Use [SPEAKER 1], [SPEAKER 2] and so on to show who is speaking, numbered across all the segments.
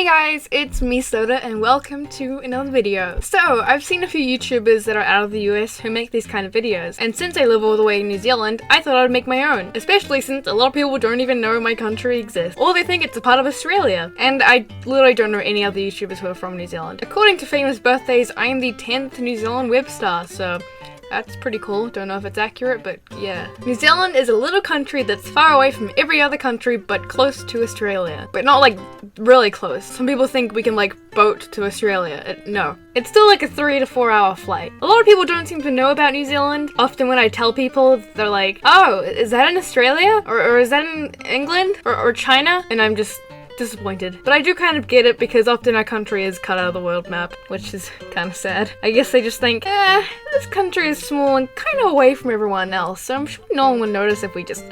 [SPEAKER 1] guys, it's me Soda and welcome to another video. So, I've seen a few YouTubers that are out of the US who make these kind of videos, and since I live all the way in New Zealand, I thought I'd make my own, especially since a lot of people don't even know my country exists, or they think it's a part of Australia, and I literally don't know any other YouTubers who are from New Zealand. According to famous birthdays, I am the 10th New Zealand web star, so that's pretty cool. Don't know if it's accurate, but yeah. New Zealand is a little country that's far away from every other country, but close to Australia. But not like really close. Some people think we can like boat to Australia. No. It's still like a 3 to 4 hour flight. A lot of people don't seem to know about New Zealand. Often when I tell people, they're like, oh, is that in Australia? Or is that in England? Or China? And I'm just disappointed. But I do kind of get it because often our country is cut out of the world map, which is kind of sad. I guess they just think, this country is small and kind of away from everyone else, so I'm sure no one would notice if we just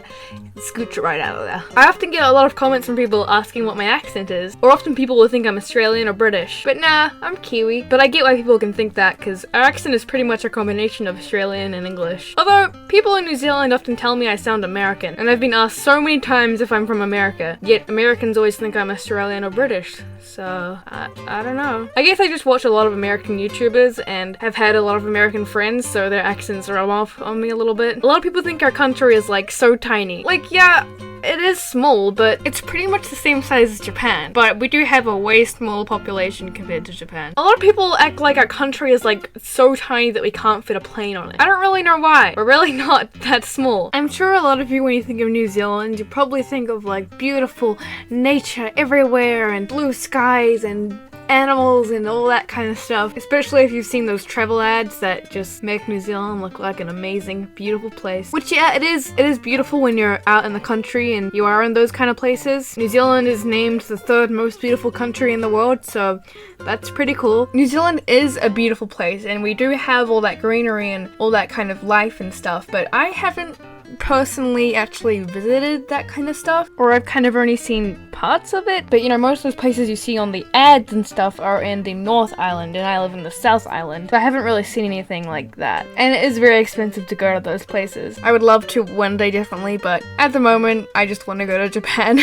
[SPEAKER 1] scooch it right out of there. I often get a lot of comments from people asking what my accent is, or often people will think I'm Australian or British, but nah, I'm Kiwi. But I get why people can think that, because our accent is pretty much a combination of Australian and English. Although, people in New Zealand often tell me I sound American, and I've been asked so many times if I'm from America, yet Americans always think I'm Australian or British, so I don't know. I guess I just watch a lot of American YouTubers and have had a lot of American friends, so their accents are off on me a little bit. A lot of people think our country is like so tiny. Like, yeah, it is small, but it's pretty much the same size as Japan. But we do have a way smaller population compared to Japan. A lot of people act like our country is like so tiny that we can't fit a plane on it. I don't really know why. We're really not that small. I'm sure a lot of you, when you think of New Zealand, you probably think of like beautiful nature everywhere and blue skies and animals and all that kind of stuff, especially if you've seen those travel ads that just make New Zealand look like an amazing, beautiful place. Which, yeah, it is beautiful when you're out in the country and you are in those kind of places. New Zealand is named the 3rd most beautiful country in the world, so that's pretty cool. New Zealand is a beautiful place, and we do have all that greenery and all that kind of life and stuff, but I haven't personally actually visited that kind of stuff, or I've kind of only seen parts of it. But you know, most of those places you see on the ads and stuff are in the North Island, and I live in the South Island, so I haven't really seen anything like that, and it is very expensive to go to those places. I would love to one day definitely, but at the moment I just want to go to Japan.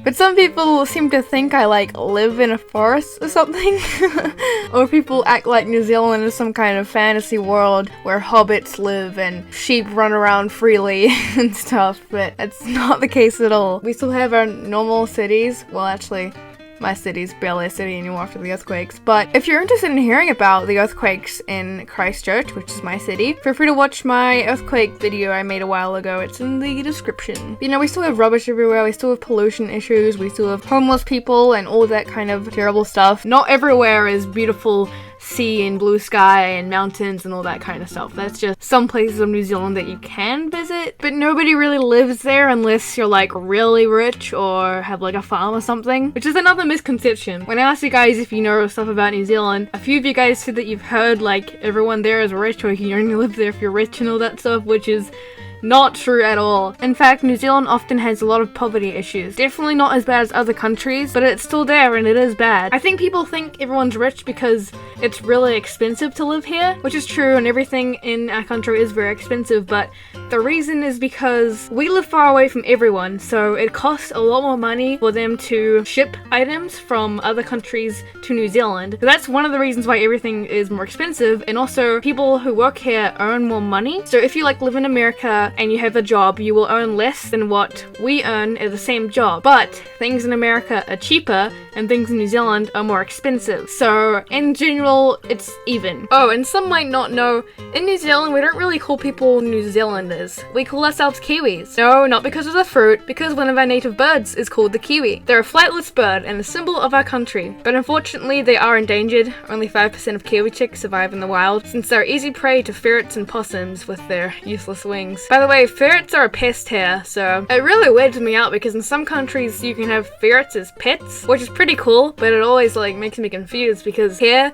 [SPEAKER 1] But some people seem to think I like live in a forest or something. Or people act like New Zealand is some kind of fantasy world where hobbits live and sheep run around freely and stuff, but it's not the case at all. We still have our normal cities. Well, actually, my city's barely a city anymore after the earthquakes, but if you're interested in hearing about the earthquakes in Christchurch, which is my city, feel free to watch my earthquake video I made a while ago. It's in the description. You know, we still have rubbish everywhere, we still have pollution issues, we still have homeless people and all that kind of terrible stuff. Not everywhere is beautiful sea and blue sky and mountains and all that kind of stuff. That's just some places of New Zealand that you can visit, but nobody really lives there unless you're like really rich or have like a farm or something, which is another misconception. When I asked you guys if you know stuff about New Zealand, a few of you guys said that you've heard like everyone there is rich, or you can only live there if you're rich and all that stuff, which is not true at all. In fact, New Zealand often has a lot of poverty issues. Definitely not as bad as other countries, but it's still there and it is bad. I think people think everyone's rich because it's really expensive to live here, which is true, and everything in our country is very expensive, but the reason is because we live far away from everyone, so it costs a lot more money for them to ship items from other countries to New Zealand. So that's one of the reasons why everything is more expensive, and also people who work here earn more money. So if you like live in America and you have a job, you will earn less than what we earn at the same job. But things in America are cheaper and things in New Zealand are more expensive. So in general, it's even. Oh, and some might not know, in New Zealand, we don't really call people New Zealanders. We call ourselves Kiwis. No, not because of the fruit, because one of our native birds is called the kiwi. They're a flightless bird and a symbol of our country. But unfortunately, they are endangered. Only 5% of kiwi chicks survive in the wild, since they're easy prey to ferrets and possums with their useless wings. By the way, ferrets are a pest here, so it really weirds me out because in some countries you can have ferrets as pets, which is pretty cool, but it always like makes me confused because here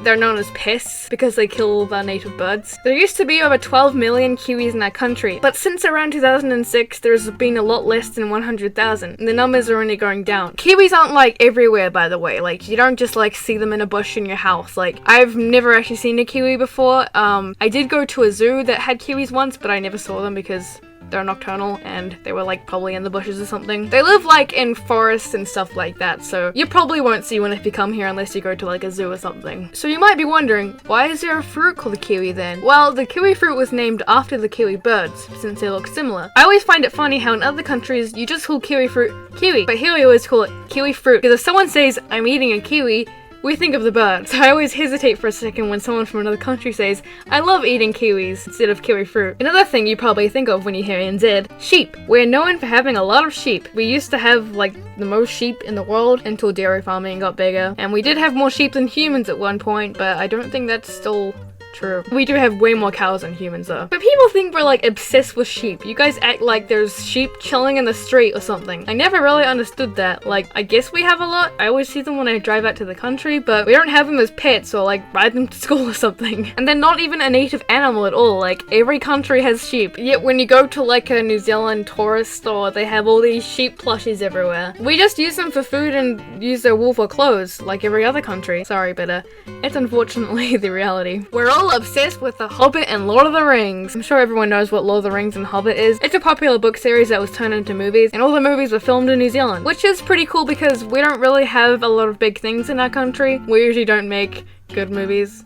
[SPEAKER 1] they're known as pests because they kill all of our native birds. There used to be over 12 million Kiwis in our country, but since around 2006 there's been a lot less than 100,000, and the numbers are only going down. Kiwis aren't like everywhere, by the way. Like, you don't just like see them in a bush in your house. Like, I've never actually seen a kiwi before. I did go to a zoo that had kiwis once, but I never saw them because they're nocturnal and they were like probably in the bushes or something. They live like in forests and stuff like that, so you probably won't see one if you come here unless you go to like a zoo or something. So you might be wondering, why is there a fruit called the kiwi then? Well, the kiwi fruit was named after the kiwi birds, since they look similar. I always find it funny how in other countries you just call kiwi fruit kiwi, but here we always call it kiwi fruit, because if someone says, I'm eating a kiwi, we think of the bird. So I always hesitate for a second when someone from another country says, I love eating kiwis instead of kiwi fruit. Another thing you probably think of when you hear NZ, sheep. We're known for having a lot of sheep. We used to have like the most sheep in the world until dairy farming got bigger. And we did have more sheep than humans at one point, but I don't think that's still true. We do have way more cows than humans though. But people think we're like obsessed with sheep. You guys act like there's sheep chilling in the street or something. I never really understood that. Like, I guess we have a lot. I always see them when I drive out to the country, but we don't have them as pets or like ride them to school or something. And they're not even a native animal at all. Like, every country has sheep. Yet when you go to like a New Zealand tourist store, they have all these sheep plushies everywhere. We just use them for food and use their wool for clothes, like every other country. Sorry, but it's unfortunately the reality. We're all obsessed with The Hobbit and Lord of the Rings. I'm sure everyone knows what Lord of the Rings and Hobbit is. It's a popular book series that was turned into movies, and all the movies were filmed in New Zealand, which is pretty cool because we don't really have a lot of big things in our country. We usually don't make good movies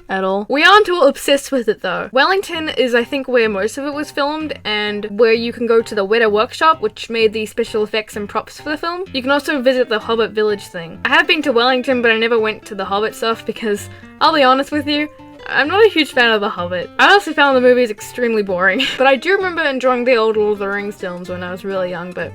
[SPEAKER 1] at all. We aren't all obsessed with it though. Wellington is I think where most of it was filmed and where you can go to the Weta workshop which made the special effects and props for the film. You can also visit the Hobbit village thing. I have been to Wellington but I never went to the Hobbit stuff because I'll be honest with you, I'm not a huge fan of The Hobbit. I honestly found the movies extremely boring. But I do remember enjoying the old Lord of the Rings films when I was really young, but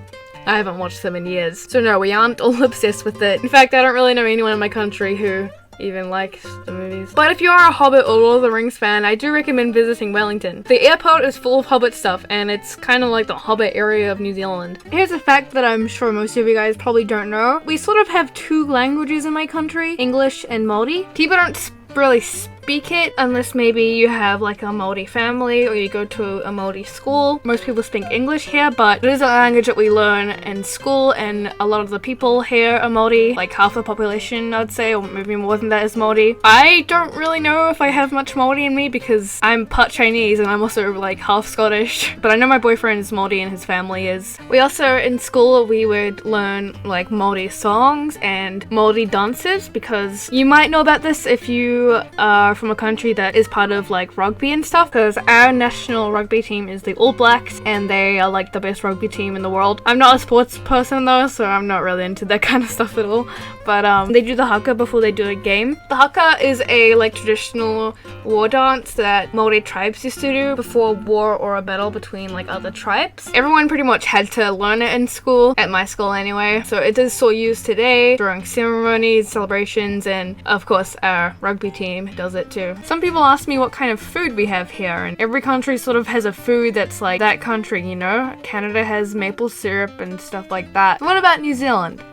[SPEAKER 1] I haven't watched them in years. So no, we aren't all obsessed with it. In fact, I don't really know anyone in my country who even likes the movies. But if you are a Hobbit or Lord of the Rings fan, I do recommend visiting Wellington. The airport is full of Hobbit stuff and it's kind of like the Hobbit area of New Zealand. Here's a fact that I'm sure most of you guys probably don't know. We sort of have two languages in my country, English and Māori. People don't really speak it unless maybe you have like a Māori family or you go to a Māori school. Most people speak English here, but it is a language that we learn in school and a lot of the people here are Māori, like half the population I'd say, or maybe more than that is Māori. I don't really know if I have much Māori in me because I'm part Chinese and I'm also like half Scottish, but I know my boyfriend is Māori and his family is. We also in school we would learn like Māori songs and Māori dances because you might know about this if you are from a country that is part of like rugby and stuff, because our national rugby team is the All Blacks and they are like the best rugby team in the world. I'm not a sports person though, so I'm not really into that kind of stuff at all, but they do the haka before they do a game. The haka is a like traditional war dance that Māori tribes used to do before war or a battle between like other tribes. Everyone pretty much had to learn it in school, at my school anyway, so it is still used today during ceremonies, celebrations, and of course our rugby team does it too. Some people ask me what kind of food we have here, and every country sort of has a food that's like that country, you know? Canada has maple syrup and stuff like that. What about New Zealand?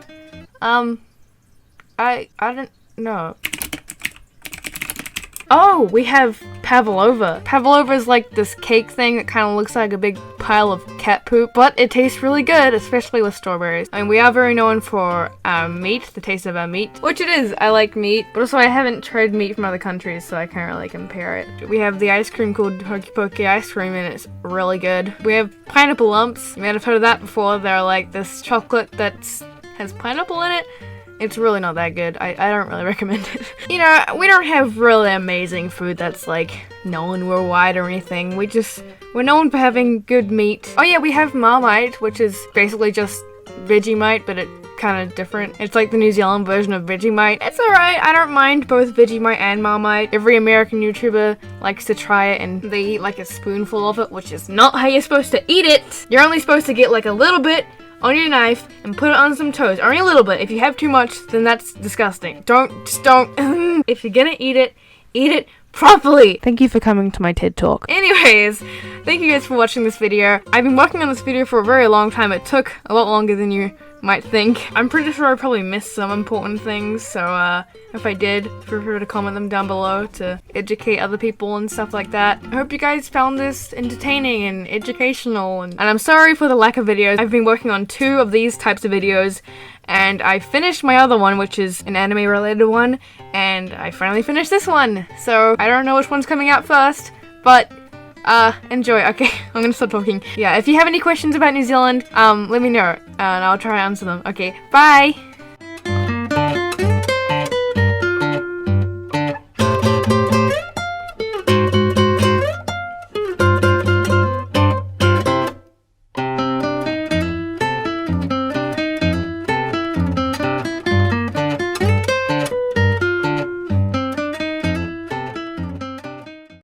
[SPEAKER 1] I don't know. Oh, we have pavlova. Pavlova is like this cake thing that kind of looks like a big pile of cat poop, but it tastes really good, especially with strawberries. I mean, we are very known for our meat, the taste of our meat, which it is. I like meat, but also I haven't tried meat from other countries, so I can't really compare it. We have the ice cream called Hokey Pokey ice cream, and it's really good. We have pineapple lumps. You might have heard of that before. They're like this chocolate that has pineapple in it. It's really not that good. I don't really recommend it. You know, we don't have really amazing food that's like known worldwide or anything. We're known for having good meat. Oh yeah, we have Marmite, which is basically just Vegemite, but it's kind of different. It's like the New Zealand version of Vegemite. It's alright. I don't mind both Vegemite and Marmite. Every American YouTuber likes to try it and they eat like a spoonful of it, which is not how you're supposed to eat it. You're only supposed to get like a little bit on your knife and put it on some toast. Only a little bit. If you have too much, then that's disgusting. Don't. If you're gonna eat it properly. Thank you for coming to my TED Talk. Anyways, thank you guys for watching this video. I've been working on this video for a very long time. It took a lot longer than you might think. I'm pretty sure I probably missed some important things, so if I did, feel free to comment them down below to educate other people and stuff like that. I hope you guys found this entertaining and educational, and I'm sorry for the lack of videos. I've been working on 2 of these types of videos, and I finished my other one, which is an anime related one, and I finally finished this one. So I don't know which one's coming out first, but enjoy. Okay, I'm gonna stop talking. Yeah, if you have any questions about New Zealand, let me know, and I'll try to answer them. Okay, bye!